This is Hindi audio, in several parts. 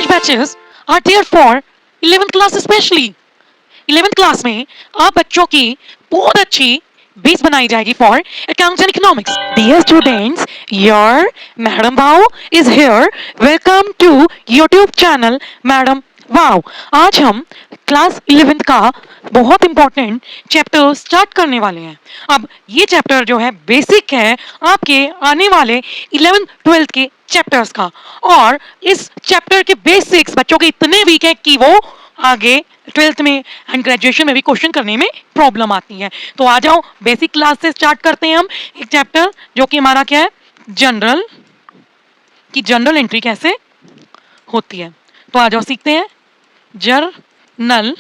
fresh batches are there for 11th class especially. 11th class में आप बच्चों की बहुत अच्छी बेस बनाई जाएगी for accounts and economics. Dear students, your Madam Wow is here. Welcome to YouTube channel Madam Wow. आज हम क्लास 11th का बहुत इंपॉर्टेंट चैप्टर स्टार्ट करने वाले हैं. अब ये चैप्टर जो है बेसिक है आपके आने वाले 11th 12th के चैप्टर्स का. और इस चैप्टर के बेसिक्स बच्चों के इतने वीक है कि वो आगे 12th में एंड ग्रेजुएशन में भी क्वेश्चन करने में प्रॉब्लम आती है. तो आ जाओ बेसिक क्लास से स्टार्ट करते हैं हम एक चैप्टर जो कि हमारा क्या है, जनरल की जनरल एंट्री कैसे होती है. तो आ जाओ सीखते हैं जर्नल.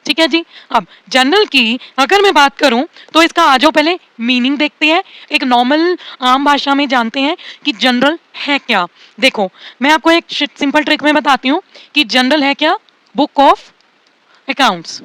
ठीक है जी. अब जनरल की अगर मैं बात करूं तो इसका आ जाओ पहले मीनिंग देखते हैं. एक नॉर्मल आम भाषा में जानते हैं कि जनरल है क्या. देखो मैं आपको एक सिंपल ट्रिक में बताती हूं कि जनरल है क्या, बुक ऑफ अकाउंट्स.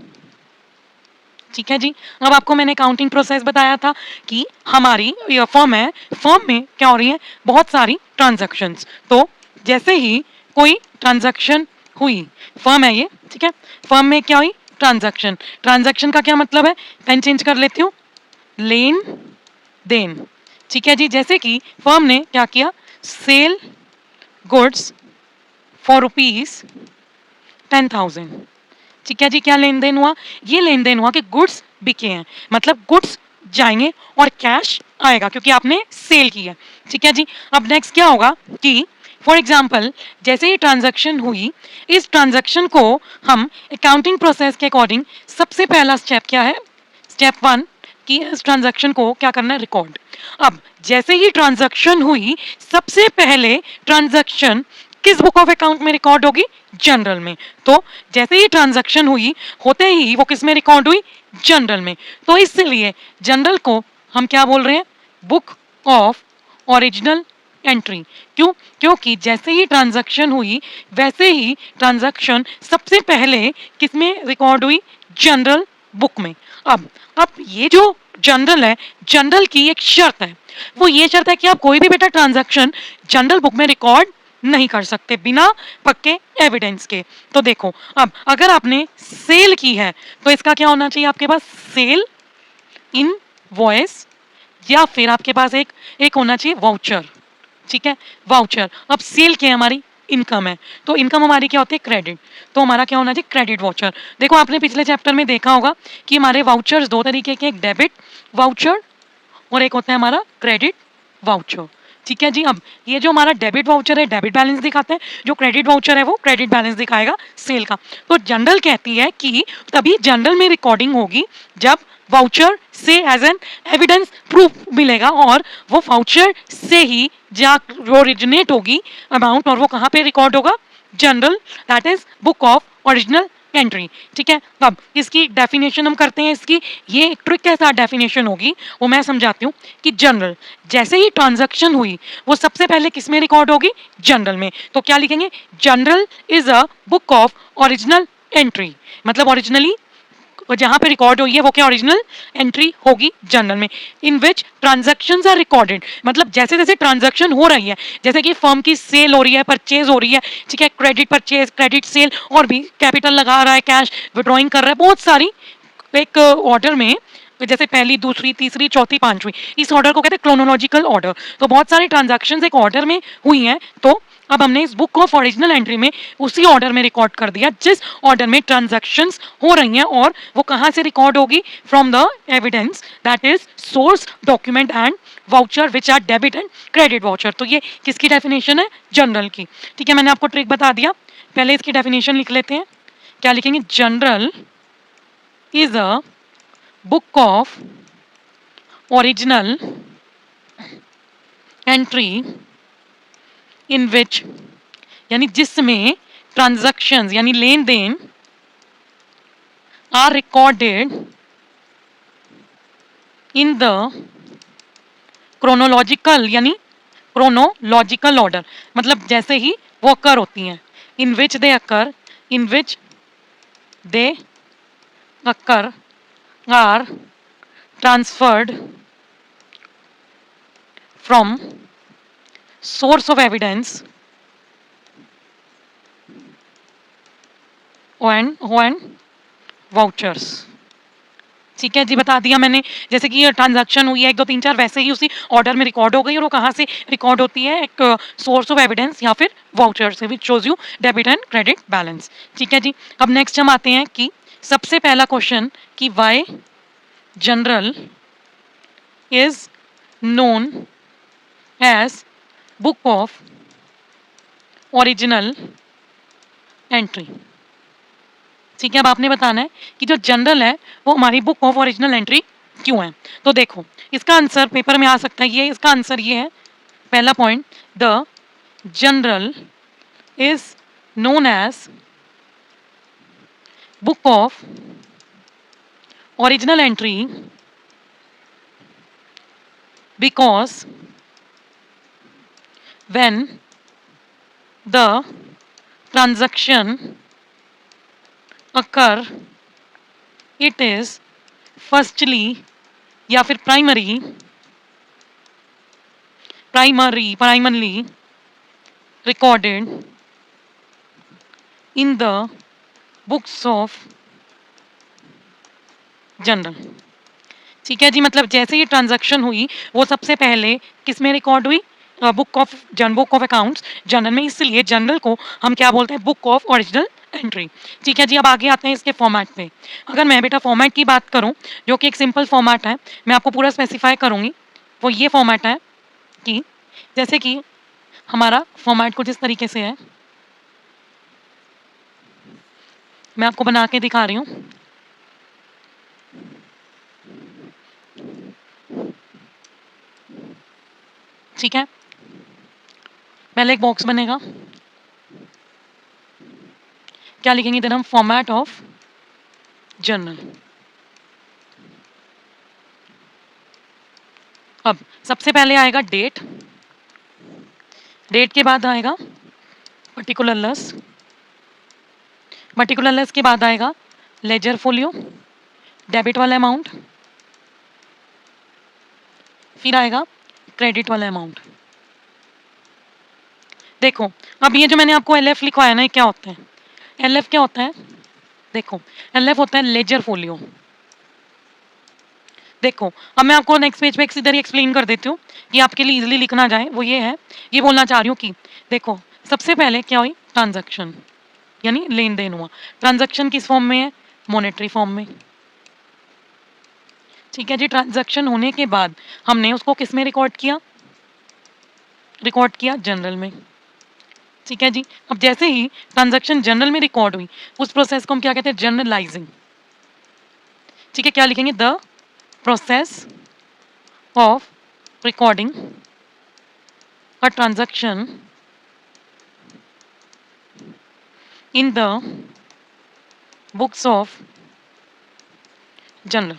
ठीक है जी. अब आपको मैंने अकाउंटिंग प्रोसेस बताया था कि हमारी फर्म है, फर्म में क्या हो रही है, बहुत सारी ट्रांजैक्शंस. तो जैसे ही कोई ट्रांजैक्शन हुई, फर्म है ये, ठीक है, फर्म में क्या हुई, ट्रांजैक्शन. ट्रांजैक्शन का क्या मतलब है, पेन चेंज कर लेती हूँ, लेन देन. ठीक है जी. जैसे कि फर्म ने क्या किया, सेल गुड्स फॉर ₹10,000. ठीक है जी. क्या लेन देन हुआ, ये लेन देन हुआ कि गुड्स बिके हैं, मतलब गुड्स जाएंगे और कैश आएगा क्योंकि आपने सेल की है. ठीक है जी. अब नेक्स्ट क्या होगा कि फॉर एग्जाम्पल जैसे ही ट्रांजैक्शन हुई, इस ट्रांजैक्शन को हम अकाउंटिंग प्रोसेस के अकॉर्डिंग सबसे पहला स्टेप क्या है, स्टेप 1 कि इस ट्रांजैक्शन को क्या करना है, रिकॉर्ड. अब जैसे ही ट्रांजैक्शन हुई, सबसे पहले ट्रांजैक्शन किस बुक ऑफ अकाउंट में रिकॉर्ड होगी, जनरल में. तो जैसे ही ट्रांजैक्शन हुई, होते ही वो किस में रिकॉर्ड हुई, जनरल में. तो इसलिए जनरल को हम क्या बोल रहे हैं, बुक ऑफ ओरिजिनल एंट्री. क्यों, क्योंकि जैसे ही ट्रांजैक्शन हुई वैसे ही ट्रांजैक्शन सबसे पहले किस में रिकॉर्ड हुई, जनरल बुक में. अब ये जो जनरल है, जनरल की एक शर्त है, वो ये शर्त है कि आप कोई भी बेटा ट्रांजैक्शन जनरल बुक में रिकॉर्ड नहीं कर सकते बिना पक्के एविडेंस के. तो देखो अब अगर आपने सेल की है तो इसका क्या होना चाहिए आपके पास, सेल इनवॉइस, या फिर आपके पास एक एक होना चाहिए वाउचर. ठीक है, वाउचर. अब सेल क्या है, हमारी इनकम है, तो इनकम हमारी क्या होती है, क्रेडिट. तो हमारा क्या होना चाहिए, क्रेडिट वाउचर. देखो आपने पिछले चैप्टर में देखा होगा कि हमारे वाउचर्स दो तरीके के, एक डेबिट वाउचर और एक होता है हमारा क्रेडिट वाउचर. ठीक है जी. अब ये जो हमारा डेबिट वाउचर है, डेबिट बैलेंस दिखाता है, जो क्रेडिट वाउचर है वो क्रेडिट बैलेंस दिखाएगा सेल का. तो जनरल कहती है कि तभी जनरल में रिकॉर्डिंग होगी जब वाउचर से एज एन एविडेंस प्रूफ मिलेगा और वो वाउचर से ही जा ओरिजिनेट होगी अमाउंट, और वो कहाँ पे रिकॉर्ड होगा, general, that is book of original entry. ठीक है. अब इसकी डेफिनेशन हम करते हैं. इसकी ये एक ट्रिक के साथ डेफिनेशन होगी, वो मैं समझाती हूँ कि जनरल जैसे ही ट्रांजैक्शन हुई वो सबसे पहले किस में रिकॉर्ड होगी, जनरल में. तो क्या लिखेंगे, journal is a book of original entry. मतलब ओरिजिनली जहां पे रिकॉर्ड हुई है वो क्या, ओरिजिनल एंट्री होगी जनरल में, इन विच ट्रांजैक्शंस आर रिकॉर्डेड. मतलब जैसे जैसे ट्रांजैक्शन हो रही है, जैसे कि फर्म की सेल हो रही है, परचेज हो रही है, ठीक है, क्रेडिट परचेज, क्रेडिट सेल, और भी कैपिटल लगा रहा है, कैश विड्रॉइंग कर रहा है, बहुत सारी एक ऑर्डर में, जैसे पहली, दूसरी, तीसरी, चौथी, पांचवी, इस ऑर्डर को कहते हैं क्रोनोलॉजिकल ऑर्डर. तो बहुत सारी ट्रांजैक्शंस एक ऑर्डर में हुई हैं. तो अब हमने इस बुक ऑफ ओरिजिनल एंट्री में उसी ऑर्डर में रिकॉर्ड कर दिया जिस ऑर्डर में ट्रांजैक्शंस हो रही हैं, और वो कहाँ से रिकॉर्ड होगी, from the evidence that is source document and voucher which are debit and credit voucher. तो ये किसकी डेफिनेशन है, जनरल की. ठीक है, मैंने आपको ट्रिक बता दिया. पहले इसकी डेफिनेशन लिख लेते हैं. क्या लिखेंगे, journal is a book of original entry in which, यानी जिसमें ट्रांजैक्शंस यानी लेन देन are recorded in the chronological, यानी क्रोनोलॉजिकल ऑर्डर, मतलब जैसे ही वो अकर होती हैं, in which they occur, in which they occur are transferred from source of evidence and vouchers. ठीक है जी, बता दिया मैंने। जैसे कि ये ट्रांजैक्शन हुई है 1 2 3 4, वैसे ही उसी ऑर्डर में रिकॉर्ड हो गई, और वो कहाँ से रिकॉर्ड होती है, एक सोर्स ऑफ एविडेंस या फिर वाउचर से, which shows you debit and credit balance. ठीक है जी। अब नेक्स्ट हम आते हैं कि सबसे पहला क्वेश्चन कि why journal is known as book of original entry. ठीक है, अब आपने बताना है कि जो जनरल है वो हमारी बुक ऑफ ओरिजिनल एंट्री क्यों है। तो देखो, इसका आंसर पेपर में आ सकता है, ये इसका आंसर ये है। पहला point, the journal is known as book of original entry because when the transaction occur it is firstly या फिर primarily recorded in the books of general. ठीक है जी, मतलब जैसे ये ट्रांजैक्शन हुई वो सबसे पहले किस में रिकॉर्ड हुई, बुक ऑफ अकाउंट्स जनरल में, इसलिए जनरल को हम क्या बोलते हैं, बुक ऑफ ओरिजिनल एंट्री। ठीक है जी, अब आगे आते हैं इसके फॉर्मेट पे। अगर मैं बेटा फॉर्मेट की बात करूं, जो कि एक सिंपल फॉर्मेट है, मैं आपको पूरा स्पेसिफाई करूंगी। वो ये फॉर्मेट है कि जैसे कि हमारा फॉर्मेट कुछ इस तरीके से है, मैं आपको बना के दिखा रही हूँ। ठीक है, पहले एक बॉक्स बनेगा, क्या लिखेंगे इधर हम, फॉर्मेट ऑफ जर्नल। अब सबसे पहले आएगा डेट, डेट के बाद आएगा पर्टिकुलरलेस, पर्टिकुलरलेस के बाद आएगा लेजर फोलियो, डेबिट वाला अमाउंट, फिर आएगा क्रेडिट वाला अमाउंट। देखो, अब ये जो मैंने आपको एलएफ लिखवाया ना, ये क्या होता है, एलएफ क्या होता है, देखो एलएफ होता है लेजर फोलियो। देखो, अब मैं आपको नेक्स्ट पेज पे इधर ही एक्सप्लेन कर देती हूँ कि आपके लिए इजीली लिखना जाए। वो ये है, ये बोलना चाह रही हूँ कि देखो सबसे पहले क्या हुई, ट्रांजैक्शन यानी लेन देन हुआ। ट्रांजैक्शन किस फॉर्म में है, मॉनेटरी फॉर्म में। ठीक है जी, ट्रांजैक्शन होने के बाद हमने उसको किस में रिकॉर्ड किया, रिकॉर्ड किया जनरल में। ठीक है जी, अब जैसे ही ट्रांजैक्शन जनरल में रिकॉर्ड हुई, उस प्रोसेस को हम क्या कहते हैं, जर्नलाइजिंग। ठीक है, क्या लिखेंगे, the process of recording a transaction in the books of journal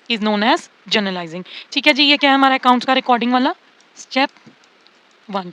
is known as journalizing। ठीक है जी, ये क्या है हमारा अकाउंट्स का रिकॉर्डिंग वाला स्टेप 1।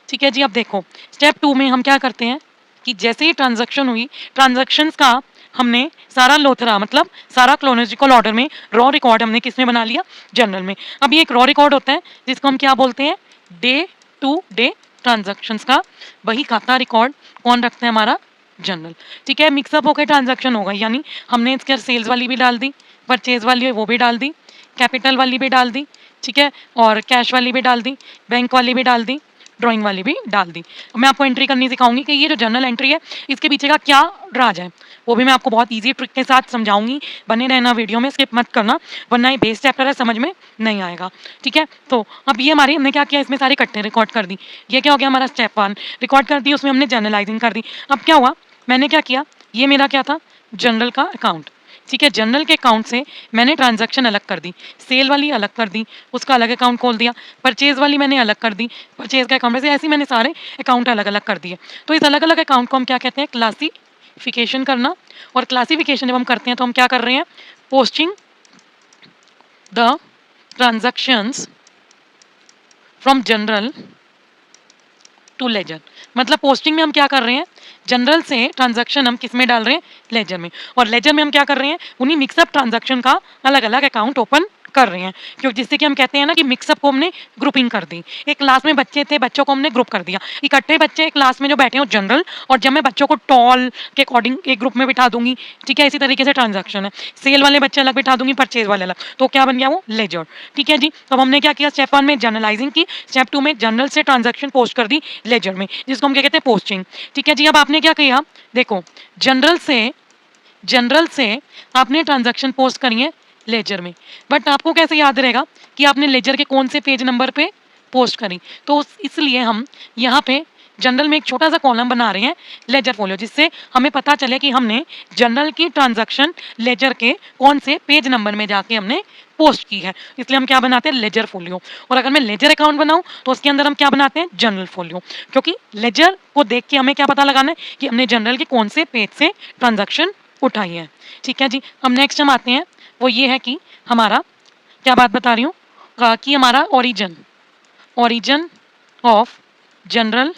ठीक है जी, अब देखो स्टेप 2 में हम क्या करते हैं कि जैसे ही ट्रांजैक्शन हुई, ट्रांजैक्शंस का हमने सारा लोथरा, मतलब सारा क्रोनोलॉजिकल ऑर्डर में रॉ रिकॉर्ड हमने किस में बना लिया, जनरल में। अब ये एक रॉ रिकॉर्ड होता है जिसको हम क्या बोलते हैं, डे टू डे ट्रांजैक्शंस का वही खाता रिकॉर्ड कौन रखता है, हमारा जनरल। ठीक है, मिक्सअप होकर ट्रांजैक्शन होगा, यानी हमने इसके सेल्स वाली भी डाल दी, परचेज वाली वो भी डाल दी, कैपिटल वाली भी डाल दी, ठीक है, और कैश वाली भी डाल दी, बैंक वाली भी डाल दी, ड्राइंग वाली भी डाल दी। मैं आपको एंट्री करनी सिखाऊंगी कि ये जो जर्नल एंट्री है इसके पीछे का क्या राज है, वो भी मैं आपको बहुत इजी ट्रिक के साथ समझाऊंगी। बने रहना वीडियो में, स्किप मत करना, वरना ये बेस चैप्टर है, समझ में नहीं आएगा। ठीक है, तो अब ये हमारी हमने क्या किया, इसमें सारी इकट्ठे रिकॉर्ड कर दी। ये क्या हो गया, हमारा स्टेप 1 रिकॉर्ड कर दी, उसमें हमने जर्नलाइजिंग कर दी। अब क्या हुआ, मैंने क्या किया, ये मेरा क्या था, जनरल का अकाउंट। ठीक है, जनरल के अकाउंट से मैंने ट्रांजैक्शन अलग कर दी, सेल वाली अलग कर दी, उसका अलग अकाउंट खोल दिया, परचेज वाली मैंने अलग कर दी, परचेज का अकाउंट से, ऐसे ही मैंने सारे अकाउंट अलग अलग कर दिए। तो इस अलग अलग अकाउंट को हम क्या कहते हैं, क्लासिफिकेशन करना। और क्लासिफिकेशन जब हम करते हैं तो हम क्या कर रहे हैं, posting the transactions from journal to ledger. मतलब पोस्टिंग में हम क्या कर रहे हैं, जनरल से ट्रांजैक्शन हम किस में डाल रहे हैं, लेजर में। और लेजर में हम क्या कर रहे हैं, उन्हीं मिक्सअप ट्रांजैक्शन का अलग अलग अकाउंट ओपन कर रहे हैं, क्योंकि जिससे कि हम कहते हैं ना कि मिक्सअप को हमने ग्रुपिंग कर दी। एक क्लास में बच्चे थे, बच्चों को हमने ग्रुप कर दिया, इकट्ठे बच्चे एक क्लास में जो बैठे हो जनरल, और जब मैं बच्चों को टॉल के अकॉर्डिंग एक ग्रुप में बिठा दूंगी, ठीक है, इसी तरीके से ट्रांजैक्शन है, सेल वाले बच्चे अलग बिठा दूंगी, परचेज वाले अलग, तो क्या बन गया वो लेजर। ठीक है जी, तो अब हमने क्या किया, स्टेप 1 में जर्नलाइजिंग की, स्टेप 2 में जनरल से ट्रांजैक्शन पोस्ट कर दी लेजर में, जिसको हम क्या कहते हैं पोस्टिंग। ठीक है जी, अब आपने क्या किया, देखो जनरल से आपने ट्रांजैक्शन पोस्ट करी है लेजर में, बट आपको कैसे याद रहेगा कि आपने लेजर के कौन से पेज नंबर पे पोस्ट करी, तो इसलिए हम यहाँ पे जनरल में एक छोटा सा कॉलम बना रहे हैं लेजर फोलियो, जिससे हमें पता चले कि हमने जनरल की ट्रांजैक्शन लेजर के कौन से पेज नंबर में जाके हमने पोस्ट की है, इसलिए हम क्या बनाते हैं लेजर फोलियो। और अगर मैं लेजर अकाउंट बनाऊं तो उसके अंदर हम क्या बनाते हैं जनरल फोलियो, क्योंकि लेजर को देख के हमें क्या पता लगाना है कि हमने जनरल के कौन से पेज से ट्रांजैक्शन उठाई है। ठीक है जी, अब नेक्स्ट हम आते हैं, वो ये है कि हमारा क्या बात बता रही हूँ कि हमारा ओरिजिन ऑफ जनरल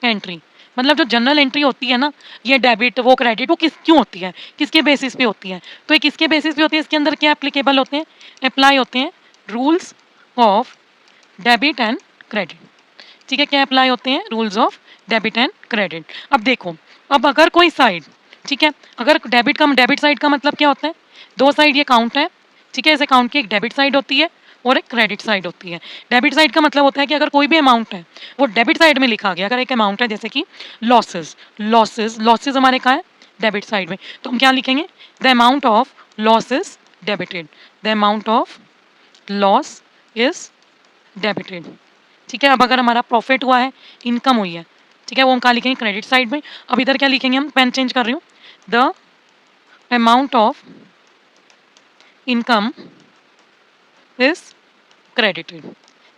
एंट्री, मतलब जो जनरल एंट्री होती है ना, ये डेबिट वो क्रेडिट वो क्यों होती है, किसके बेसिस पे होती है, तो ये किसके बेसिस पे होती है, इसके अंदर क्या एप्लीकेबल होते हैं, अप्लाई होते हैं rules of debit and credit. ठीक है, क्या अप्लाई होते हैं rules of debit and credit. अब देखो, अब अगर कोई साइड, ठीक है, अगर डेबिट साइड का मतलब क्या होता है, दो साइड ये काउंट है, ठीक है, इस अकाउंट की एक डेबिट साइड होती है और एक क्रेडिट साइड होती है। डेबिट साइड का मतलब होता है कि अगर कोई भी अमाउंट है वो डेबिट साइड में लिखा गया, अगर एक अमाउंट है जैसे कि लॉसेस हमारे कहाँ है डेबिट साइड में, तो हम क्या लिखेंगे, the amount of loss is debited, the amount of loss is debited. ठीक है, अब अगर हमारा प्रॉफिट हुआ है, इनकम हुई है, ठीक है, वो हम कहाँ लिखेंगे क्रेडिट साइड में। अब इधर क्या लिखेंगे, हम पेन चेंज कर रही हूँ, the amount of income is credited.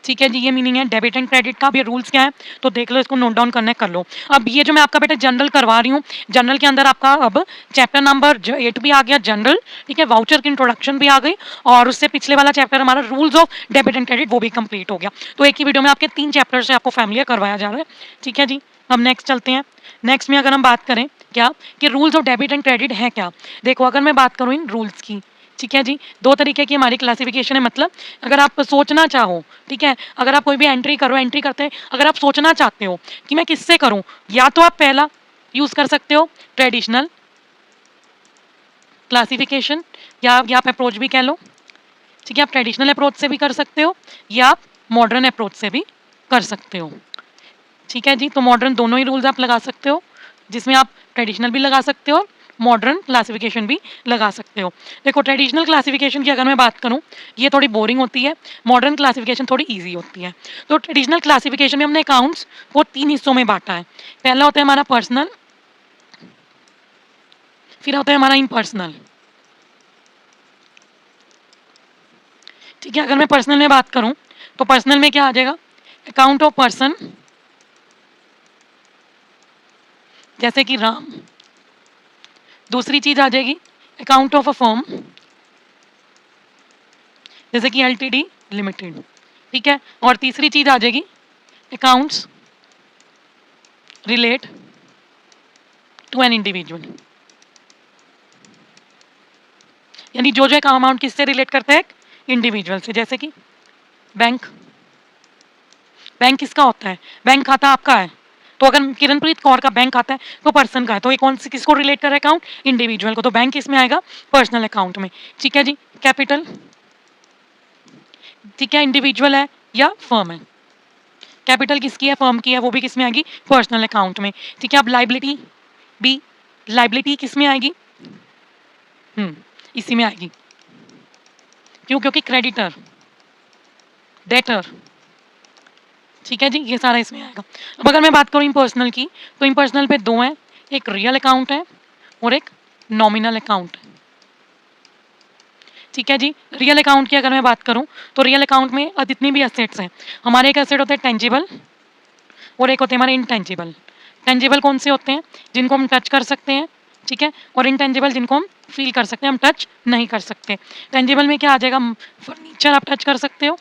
ठीक है जी, ये मीनिंग है डेबिट एंड क्रेडिट का। अब ये रूल्स क्या है तो देख लो, इसको नोट डाउन करना है कर लो। अब ये जो मैं आपका बेटा जनरल करवा रही हूँ, जनरल के अंदर आपका अब चैप्टर नंबर 8 भी आ गया जनरल, ठीक है, वाउचर की इंट्रोडक्शन भी आ गई, और उससे पिछले वाला चैप्टर हमारा rules of debit and credit वो भी कंप्लीट हो गया। तो एक ही वीडियो में आपके 3 चैप्टर से आपको फैमिलियर करवाया जा रहा है। ठीक है जी, अब नेक्स्ट चलते हैं। नेक्स्ट में अगर हम बात करें क्या कि rules of debit and credit है क्या, देखो अगर मैं बात करूँ इन रूल्स की, ठीक है जी, दो तरीके की हमारी क्लासिफिकेशन है, मतलब अगर आप सोचना चाहो, ठीक है, अगर आप कोई भी एंट्री करते हैं, अगर आप सोचना चाहते हो कि मैं किससे करूं, या तो आप पहला यूज कर सकते हो ट्रेडिशनल क्लासिफिकेशन, या आप अप्रोच भी कह लो, ठीक है, आप ट्रेडिशनल अप्रोच से भी कर सकते हो या आप मॉडर्न अप्रोच से भी कर सकते हो। ठीक है जी, तो मॉडर्न दोनों ही रूल्स आप लगा सकते हो, जिसमें आप ट्रेडिशनल भी लगा सकते हो, मॉडर्न क्लासिफिकेशन भी लगा सकते हो। देखो ट्रेडिशनल क्लासिफिकेशन की अगर मैं बात करूं, ये थोड़ी बोरिंग होती है, मॉडर्न क्लासिफिकेशन थोड़ी इजी होती है। तो ट्रेडिशनल क्लासिफिकेशन में हमने अकाउंट्स को 3 हिस्सों में बांटा है। पहला होता है हमारा पर्सनल, फिर होता है हमारा इम्पर्सनल। ठीक है, अगर मैं पर्सनल में बात करूं तो पर्सनल में क्या आ जाएगा, अकाउंट ऑफ पर्सन, जैसे कि राम। दूसरी चीज आ जाएगी अकाउंट ऑफ अ फर्म, जैसे कि एलटीडी लिमिटेड। ठीक है, और तीसरी चीज आ जाएगी accounts relate to an individual, यानी जो जो अमाउंट किससे रिलेट करता है, इंडिविजुअल से, जैसे कि बैंक। बैंक किसका होता है, बैंक खाता आपका है, तो अगर किरणप्रीत कौर का बैंक खाता है तो पर्सन का है, तो ये कौन से किसको रिलेट कर रहा है अकाउंट, इंडिविजुअल को, तो बैंक किस में आएगा पर्सनल अकाउंट में। ठीक है जी, कैपिटल, ठीक है, इंडिविजुअल है या फर्म है, कैपिटल किसकी है फर्म की है, वो भी किस में आएगी पर्सनल अकाउंट में। ठीक है, अब लाइबिलिटी भी, लाइबिलिटी किस में आएगी, इसी में आएगी, क्यों, क्योंकि क्रेडिटर, डेटर, ठीक है जी, ये सारा इसमें आएगा। अब अगर मैं बात करूँ इम्पर्सनल की, तो इम्पर्सनल पे दो हैं, एक रियल अकाउंट है और एक नॉमिनल अकाउंट है। ठीक है जी, रियल अकाउंट की अगर मैं बात करूँ तो रियल अकाउंट में जितनी भी एसेट्स हैं, हमारे एक एसेट होते हैं टेंजिबल और एक होते हैं हमारे इनटेंजिबल। टेंजिबल कौन से होते हैं, जिनको हम टच कर सकते हैं, ठीक है, और इनटेंजिबल जिनको हम फील कर सकते हैं, हम टच नहीं कर सकते। टेंजिबल में क्या आ जाएगा, फर्नीचर आप टच कर सकते हो,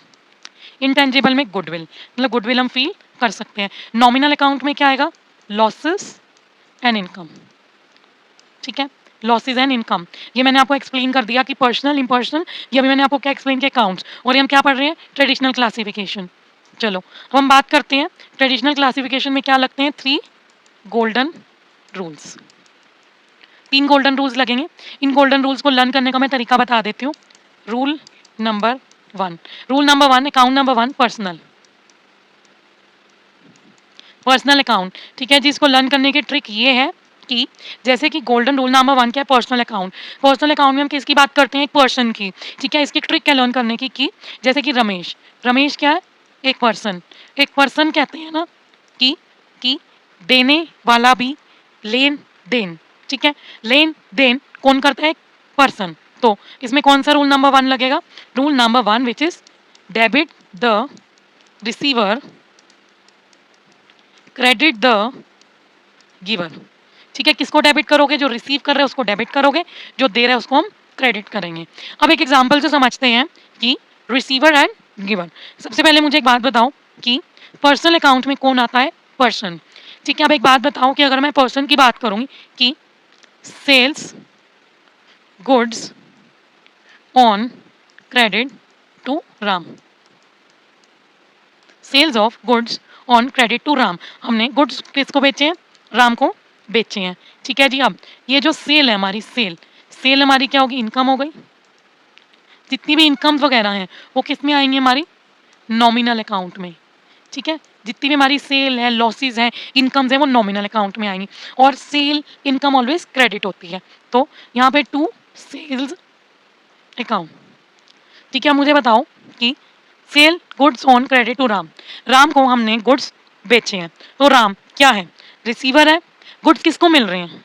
इनटेंजिबल में गुडविल, मतलब गुडविल हम फील कर सकते हैं। नॉमिनल अकाउंट में क्या आएगा, लॉसेस एंड इनकम। ठीक है, लॉसेज एंड इनकम। ये मैंने आपको एक्सप्लेन कर दिया कि पर्सनल इम्पर्सनल, ये अभी मैंने आपको क्या एक्सप्लेन किया, अकाउंट्स। और ये हम क्या पढ़ रहे हैं, ट्रेडिशनल क्लासिफिकेशन। चलो अब हम बात करते हैं ट्रेडिशनल क्लासिफिकेशन में क्या लगते हैं, 3 गोल्डन रूल्स। 3 गोल्डन रूल्स लगेंगे। इन गोल्डन रूल्स को लर्न करने का मैं तरीका बता देती हूँ। Rule number 1, rule number 1, account number 1, personal account. ठीक है जी, इसको लर्न करने की ट्रिक ये है कि जैसे कि गोल्डन रूल नंबर 1 क्या है, पर्सनल अकाउंट। पर्सनल अकाउंट में हम किसकी बात करते हैं, एक पर्सन की। ठीक है, इसकी ट्रिक क्या लर्न करने की कि जैसे कि रमेश, रमेश क्या है, एक पर्सन। एक पर्सन कहते हैं ना कि देने वाला भी लेन देन। ठीक है, लेन देन कौन करता है, एक पर्सन। तो इसमें कौन सा रूल नंबर 1 लगेगा, rule number 1 which is debit the receiver, credit the giver. ठीक है, किसको डेबिट करोगे, जो रिसीव कर रहे हैं उसको डेबिट करोगे, जो दे रहे हैं उसको हम क्रेडिट करेंगे। अब एक एग्जांपल से समझते हैं कि रिसीवर एंड गिवर। सबसे पहले मुझे एक बात बताओ कि पर्सनल अकाउंट में कौन आता है, पर्सन। ठीक है, अब एक बात बताओ कि अगर मैं पर्सन की बात करूंगी कि sales goods on credit to Ram, sales of goods on credit to Ram, हमने गुड्स किसको बेचे हैं, राम को बेचे हैं। ठीक है जी, अब ये जो सेल है हमारी, सेल हमारी क्या होगी, इनकम हो गई। जितनी भी इनकम्स वगैरह हैं वो किस में आएंगी, हमारी नॉमिनल अकाउंट में। ठीक है, जितनी भी हमारी सेल है, लॉसेज हैं, इनकम्स हैं, वो नॉमिनल अकाउंट में आएंगी। और सेल इनकम ऑलवेज क्रेडिट होती है। तो यहाँ पे टू सेल्स अकाउंट। ठीक है, मुझे बताओ कि sale goods on credit to Ram, Ram को हमने गुड्स बेचे हैं, तो राम क्या है, रिसीवर है। गुड्स किसको मिल रहे हैं,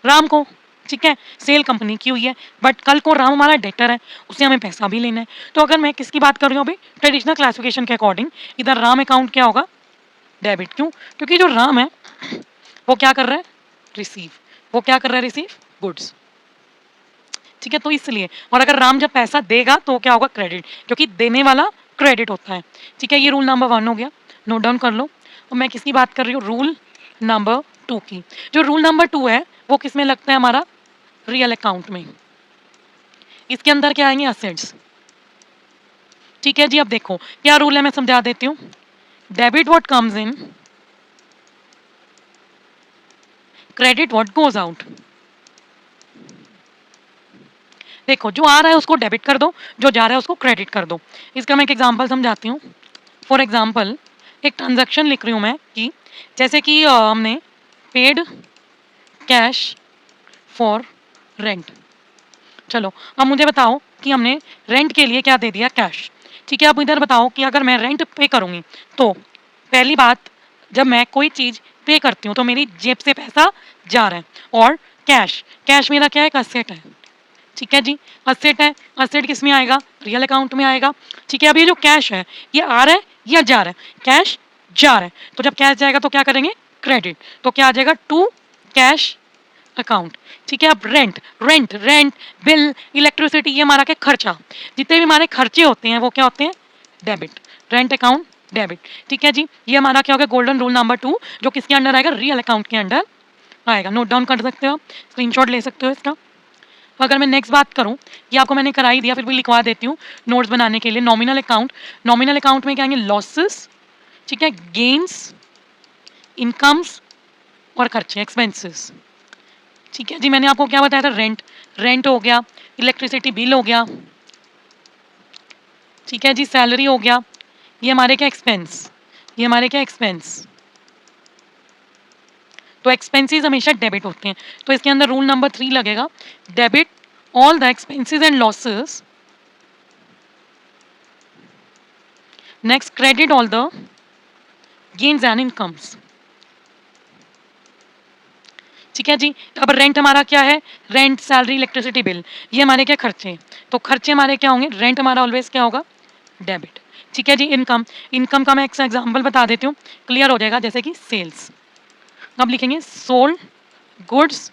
राम को। ठीक है, सेल कंपनी की हुई है, बट कल को राम हमारा डेटर है, उसे हमें पैसा भी लेना है। तो अगर मैं किसकी बात कर रही हूँ अभी, ट्रेडिशनल क्लासिफिकेशन के अकॉर्डिंग इधर राम अकाउंट क्या होगा, डेबिट। क्यों, क्योंकि जो राम है वो क्या कर रहा है, रिसीव। वो क्या कर रहा है, रिसीव गुड्स। ठीक है, तो इसलिए, और अगर राम जब पैसा देगा तो क्या होगा, क्रेडिट, क्योंकि देने वाला क्रेडिट होता है। ठीक है, ये रूल नंबर 1 हो गया, नोट डाउन कर लो। और मैं किसकी बात कर रही हूँ, रूल नंबर 2 की। जो रूल नंबर 2 है वो किस में लगता है, हमारा रियल अकाउंट में। इसके अंदर क्या आएंगे, असेट्स। ठीक है जी, अब देखो क्या रूल है, मैं समझा देती हूँ। Debit what comes in, credit what goes out. देखो, जो आ रहा है उसको डेबिट कर दो, जो जा रहा है उसको क्रेडिट कर दो। इसका मैं एक एग्जांपल समझाती हूँ। फॉर एग्जांपल एक ट्रांजैक्शन लिख रही हूँ मैं कि जैसे कि हमने पेड कैश फॉर रेंट। चलो अब मुझे बताओ कि हमने रेंट के लिए क्या दे दिया, कैश। ठीक है, अब इधर बताओ कि अगर मैं रेंट पे करूँगी तो पहली बात, जब मैं कोई चीज़ पे करती हूँ तो मेरी जेब से पैसा जा रहा है। और कैश, कैश मेरा क्या है, एक असेट है। ठीक है जी, असेट है, असेट किस में आएगा, रियल अकाउंट में आएगा। ठीक है, अब ये जो कैश है ये आ रहा है या जा रहा है, कैश जा रहा है। तो जब कैश जाएगा तो क्या करेंगे, क्रेडिट। तो क्या आ जाएगा, टू कैश अकाउंट। ठीक है, अब रेंट, रेंट बिल, इलेक्ट्रिसिटी, ये हमारा क्या, खर्चा। जितने भी हमारे खर्चे होते हैं वो क्या होते हैं, डेबिट। Rent account debit. ठीक है जी, ये हमारा क्या हो गया, गोल्डन रूल नंबर 2, जो किसके अंडर आएगा, रियल अकाउंट के अंडर आएगा। नोट डाउन कर सकते हो, स्क्रीनशॉट ले सकते हो इसका। अगर मैं नेक्स्ट बात करूं, ये आपको मैंने करा ही दिया, फिर भी लिखवा देती हूँ नोट्स बनाने के लिए। नॉमिनल अकाउंट, नॉमिनल अकाउंट में क्या आएंगे, लॉसेस, ठीक है, गेन्स, इनकम्स और खर्चे, एक्सपेंसेस। ठीक है जी, मैंने आपको क्या बताया था, रेंट, रेंट हो गया, इलेक्ट्रिसिटी बिल हो गया। ठीक है जी, सैलरी हो गया, ये हमारे क्या, एक्सपेंस, ये हमारे क्या, एक्सपेंस। तो एक्सपेंसेस हमेशा डेबिट होते हैं, तो इसके अंदर रूल नंबर 3 लगेगा, debit all the expenses and losses, next credit all the gains and incomes. ठीक है जी, अब रेंट हमारा क्या है, रेंट, सैलरी, इलेक्ट्रिसिटी बिल, ये हमारे क्या, खर्चे। तो खर्चे हमारे क्या होंगे, रेंट हमारा ऑलवेज क्या होगा, डेबिट। ठीक है जी, इनकम, इनकम का मैं एक एग्जांपल बता देती हूँ, क्लियर हो जाएगा। जैसे कि सेल्स, अब लिखेंगे sold goods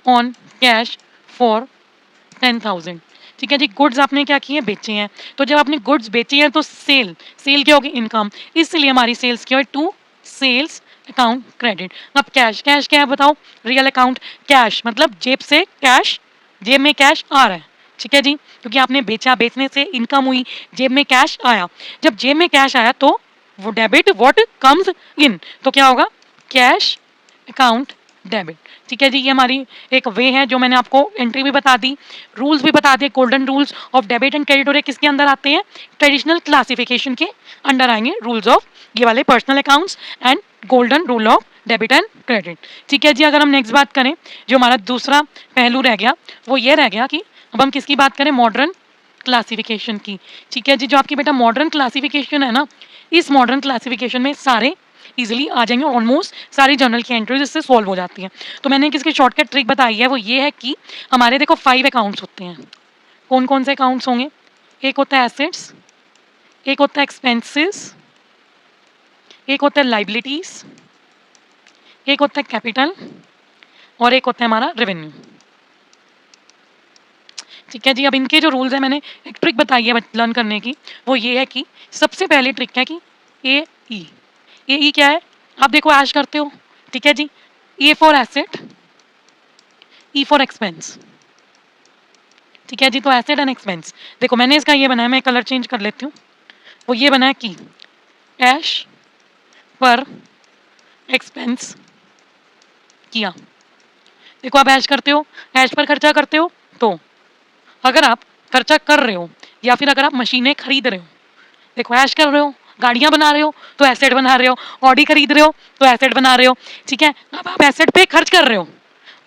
on cash for 10,000। ठीक है जी, गुड्स आपने क्या किए, बेचे हैं। तो जब आपने गुड्स बेची हैं तो सेल, सेल क्या होगी, इनकम। इसलिए हमारी सेल्स क्या है, टू सेल्स अकाउंट क्रेडिट। अब कैश, कैश क्या है बताओ? Real account. कैश मतलब जेब से कैश, जेब में कैश आ रहा है, ठीक है जी, क्योंकि आपने बेचा, बेचने से इनकम हुई, जेब में कैश आया। जब जेब में कैश आया तो वो डेबिट व्हाट कम्स इन, तो क्या होगा? Cash account debit. ठीक है जी, ये हमारी एक वे है जो मैंने आपको एंट्री भी बता दी, रूल्स भी बता दिए, golden rules of debit and credit. और ये किसके अंदर आते हैं? ट्रेडिशनल क्लासिफिकेशन के अंडर आएंगे रूल्स ऑफ ये वाले personal accounts and golden rule of debit and credit. ठीक है जी, अगर हम नेक्स्ट बात करें, जो हमारा दूसरा पहलू रह गया वो ये रह गया कि अब हम किसकी बात करें? मॉडर्न क्लासिफिकेशन की। ठीक है जी, जो आपकी बेटा मॉडर्न क्लासिफिकेशन है ना, इस मॉडर्न क्लासिफिकेशन में सारे इजीली आ जाएंगे, ऑलमोस्ट सारी जर्नल की एंट्रीज इससे सॉल्व हो जाती हैं। तो मैंने किसकी शॉर्टकट ट्रिक बताई है, वो ये है कि हमारे देखो 5 अकाउंट्स होते हैं। कौन कौन से अकाउंट्स होंगे? एक होता है एसेट्स, एक होता है एक्सपेंसेस, एक होता है लाइबिलिटीज, एक होता है कैपिटल, और एक होता है हमारा रेवेन्यू। ठीक है जी, अब इनके जो रूल्स हैं, मैंने एक ट्रिक बताई है लर्न करने की, वो ये है कि सबसे पहली ट्रिक है कि ए ई। ए ई क्या है? आप देखो ऐश करते हो, ठीक है जी, A for asset, E for expense. ठीक है जी, तो एसेट एंड एक्सपेंस, देखो मैंने इसका ये बनाया, मैं कलर चेंज कर लेती हूँ, वो ये बना है कि ऐश पर एक्सपेंस किया। देखो आप ऐश करते हो, ऐश पर खर्चा करते हो, तो अगर आप खर्चा कर रहे हो या फिर अगर आप मशीनें खरीद रहे हो, देखो ऐश कर रहे हो, गाड़ियां बना रहे हो तो एसेट बना रहे हो, ऑडी खरीद रहे हो तो एसेट बना रहे हो। ठीक है, अब आप एसेट पे खर्च कर रहे हो,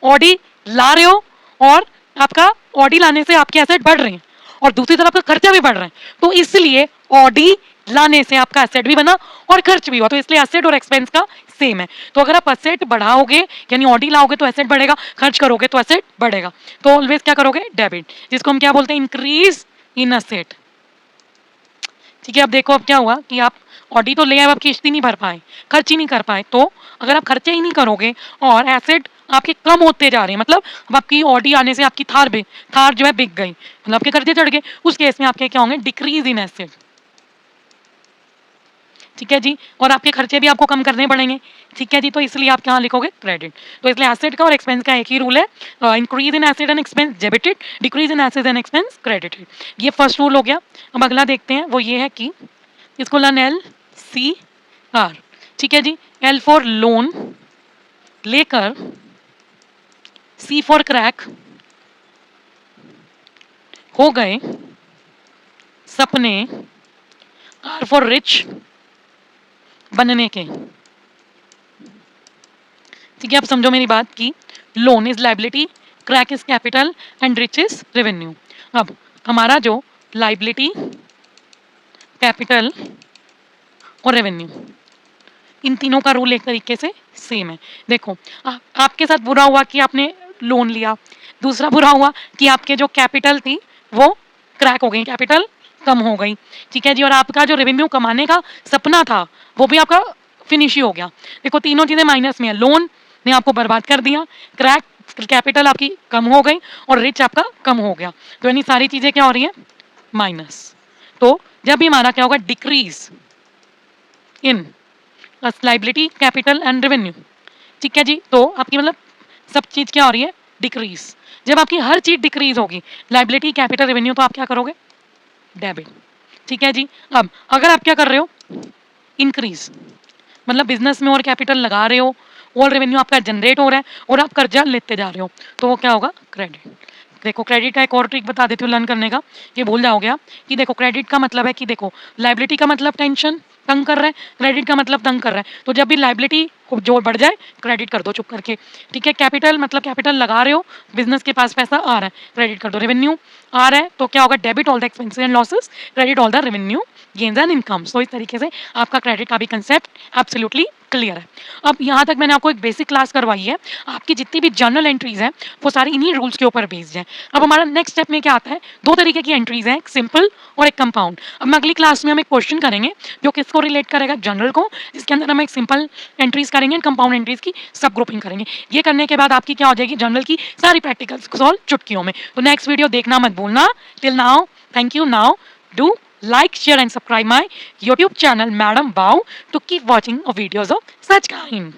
ऑडी ला रहे हो, और आपका ऑडी लाने से आपके एसेट बढ़ रहे हैं, और दूसरी तरफ आपका खर्चा भी बढ़ रहा है, तो इसलिए ऑडी लाने से आपका एसेट भी बना और खर्च भी हुआ, तो इसलिए एसेट और एक्सपेंस का सेम है। तो अगर आप एसेट बढ़ाओगे यानी ऑडी लाओगे तो एसेट बढ़ेगा, खर्च करोगे तो एसेट बढ़ेगा, तो ऑलवेज क्या करोगे? डेबिट, जिसको हम क्या बोलते हैं? Increase in asset. ठीक है, अब देखो अब क्या हुआ कि आप ऑडी तो ले आए, आप किश्त ही नहीं भर पाए, खर्च ही नहीं कर पाए, तो अगर आप खर्चे ही नहीं करोगे और एसेट आपके कम होते जा रहे हैं, मतलब अब आपकी ऑडी आने से आपकी थार जो है बिक गई, मतलब आपके कर्जे चढ़ गए, उस केस में आपके क्या होंगे? Decrease in asset. ठीक है जी, और आपके खर्चे भी आपको कम करने पड़ेंगे। ठीक है जी, तो इसलिए आप क्या लिखोगे? क्रेडिट। तो इसलिए एसेट का और एक्सपेंस का एक ही रूल है, increase in asset and expense debited, decrease in asset and expense credited. ये फर्स्ट रूल हो गया। अब अगला देखते हैं, वो ये है कि इसको लर्न एल सी आर। ठीक है जी, एल फॉर लोन लेकर, सी फॉर क्रैक हो गए सपने, आर फॉर रिच बनने के। ठीक है, आप समझो मेरी बात की loan is liability, crack is capital and rich is revenue. अब हमारा जो लाइबिलिटी, कैपिटल और रेवेन्यू, इन तीनों का रूल एक तरीके से सेम है। देखो आपके साथ बुरा हुआ कि आपने लोन लिया, दूसरा बुरा हुआ कि आपके जो कैपिटल थी वो क्रैक हो गई, कैपिटल कम हो गई। ठीक है जी, और आपका जो रेवेन्यू कमाने का सपना था वो भी आपका फिनिश ही हो गया। देखो तीनों चीजें माइनस में है, लोन ने आपको बर्बाद कर दिया, क्रैक कैपिटल आपकी कम हो गई, और रिच आपका कम हो गया, तो यानी सारी चीजें क्या हो रही है? माइनस। तो जब भी हमारा क्या होगा? Decrease in liability, capital and revenue. ठीक है जी, तो आपकी मतलब सब चीज क्या हो रही है? डिक्रीज। जब आपकी हर चीज डिक्रीज होगी, लाइबिलिटी, कैपिटल, रेवेन्यू, तो आप क्या करोगे? डेबिट। ठीक है जी, अब अगर आप क्या कर रहे हो? इंक्रीज, मतलब बिजनेस में और कैपिटल लगा रहे हो और रेवेन्यू आपका जनरेट हो रहा है और आप कर्जा लेते जा रहे हो, तो वो क्या होगा? क्रेडिट। देखो क्रेडिट का एक और ट्रिक बता देती हूँ लर्न करने का, ये भूल जाओगे आप, कि देखो क्रेडिट का मतलब है कि देखो लाइबिलिटी का मतलब टेंशन तंग कर रहा है, क्रेडिट का मतलब तंग कर रहा है, तो जब भी लाइबिलिटी को जो बढ़ जाए क्रेडिट कर दो चुप करके। ठीक है, कैपिटल मतलब कैपिटल लगा रहे हो, बिजनेस के पास पैसा आ रहा है, क्रेडिट कर दो। रेवेन्यू आ रहा है तो क्या होगा? Debit all the expenses and losses, credit all the revenue gains and incomes. तो इस तरीके से आपका क्रेडिट का भी कंसेप्ट एब्सोल्युटली क्लियर है। अब यहाँ तक मैंने आपको एक बेसिक क्लास करवाई है, आपकी जितनी भी जर्नल एंट्रीज हैं वो सारी इन्हीं रूल्स के ऊपर बेस्ड हैं। अब हमारा नेक्स्ट स्टेप में क्या आता है? दो तरीके की एंट्रीज हैं, एक सिंपल और एक कंपाउंड। अब मैं अगली क्लास में हम एक क्वेश्चन करेंगे जो किसको रिलेट करेगा? जनरल को, जिसके अंदर हम एक सिंपल एंट्रीज करेंगे एंड कंपाउंड एंट्रीज की सब ग्रुपिंग करेंगे। ये करने के बाद आपकी क्या हो जाएगी? जनरल की सारी प्रैक्टिकल्स सॉल्व चुटकियों में। तो नेक्स्ट वीडियो देखना मत भूलना। Till now thank you. Now do like, share, and subscribe my YouTube channel, Madam Wow, to keep watching videos of such kind.